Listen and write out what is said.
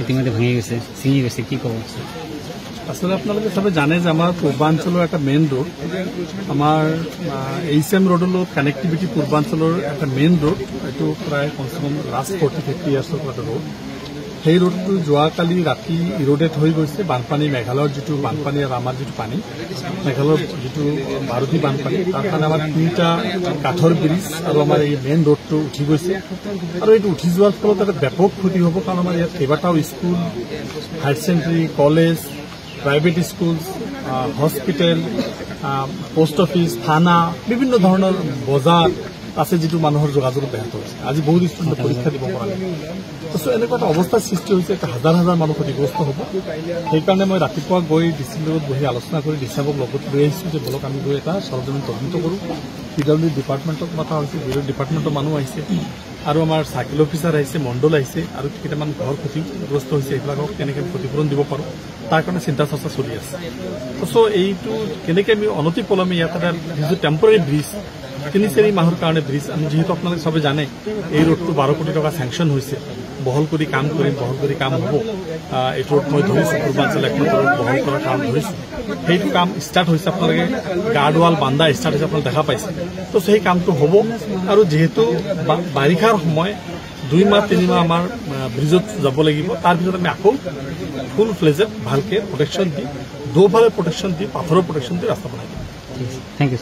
ইতিমধ্যে ভেঙে গেছে, ছিঙি গেছে, কি কব? আসলে আপনারা সবাই জানে যে আমার পূর্বাঞ্চলের একটা মেইন রোড, আমার এইচএম রোডের কানেক্টিভিটি পূর্বাঞ্চলের একটা মেইন রোড, এইটো প্রায় কমসে কম লাষ্ট 40-50 ইয়াৰ্সৰ এটা ৰোড। সেই ৰোডটো যোৱাকালি ৰাতি ইৰোডেড হৈ গৈছে। বানপানী, মেঘালয়ৰ যিটো বানপানী আৰু আমাৰ যিটো পানী, মেঘালয়ৰ যিটো ভাৰতী বানপানী, তাৰ কাৰণে আমাৰ 3টা কাঠৰ ব্ৰিজ আৰু আমাৰ এই মেইন ৰোডটো উঠি গৈছে। আৰু এইটো উঠি যোৱাৰ ফলত এটা ব্যাপক ক্ষতি হ'ব, কাৰণ আমাৰ ইয়াত কেইবাটাও school, higher secondary, college, private school, hospital, post office, থানা, বিভিন্ন ধৰণৰ বজাৰ আছে, যিটো মানুহৰ যোগাযোগ ব্যাহত হৈছে। আজি বহুত ষ্টুডেণ্টে পৰীক্ষা দিব পৰা নাই। এনেকুৱা এটা অৱস্থাৰ সৃষ্টি হৈছে, হাজাৰ হাজাৰ মানুহ ক্ষতিগ্ৰস্ত হ'ব। সেইকাৰণে মই ৰাতিপুৱা গৈ ডিচিৰ লগত বহি আলোচনা কৰি ডিচিক লগত লৈ আহিছোঁ যে বলক আমি গৈ এটা সৰজমিন তদন্ত কৰোঁ। PWD ডিপাৰ্টমেণ্টত মাতা হৈছে, বিৰোধ ডিপাৰ্টমেণ্টৰ মানুহ আহিছে, আৰু আমাৰ চাৰ্কেল অফিচাৰ আহিছে, মণ্ডল আহিছে, আৰু কেইটামান ঘৰ ক্ষতিগ্ৰস্ত হৈছে, এইবিলাকক কেনেকৈ ক্ষতিপূৰণ দিব পাৰোঁ তাৰ কাৰণে চিন্তা চৰ্চা চলি আছে। এইটো কেনেকৈ আমি অনতি পলমে ইয়াত এটা যিটো টেম্পৰাৰী ব্ৰিজ, 3-4 মাহৰ কাৰণে ব্ৰিজ, আমি যিহেতু আপোনালোকে সবে জানে এই ৰোডটো 12 কোটি টকা চেংচন হৈছে, বহল কৰি কাম কৰিম, বহল কৰি কাম হ'ব। এই ৰোড মই ধৰিছোঁ, পূৰ্বাঞ্চল এখন ৰোড বহল কৰাৰ কাম ধৰিছোঁ। সেইটো কাম ষ্টাৰ্ট হৈছে, আপোনালোকে গাৰ্ডৱাল বান্ধা ষ্টাৰ্ট হৈছে, আপোনালোকে দেখা পাইছে। সেই কামটো হ'ব। আৰু যিহেতু বাৰিষাৰ সময় 2 মাহ 3 মাহ আমাৰ ব্ৰিজত যাব লাগিব, তাৰ পিছত আমি আকৌ ফুল ফ্লেজত ভালকৈ প্ৰটেকশ্যন দি, দুফালে প্ৰটেকশ্যন দি, পাথৰৰ প্ৰটেকশ্যন দি ৰাস্তা বনাই দিম। Thank U.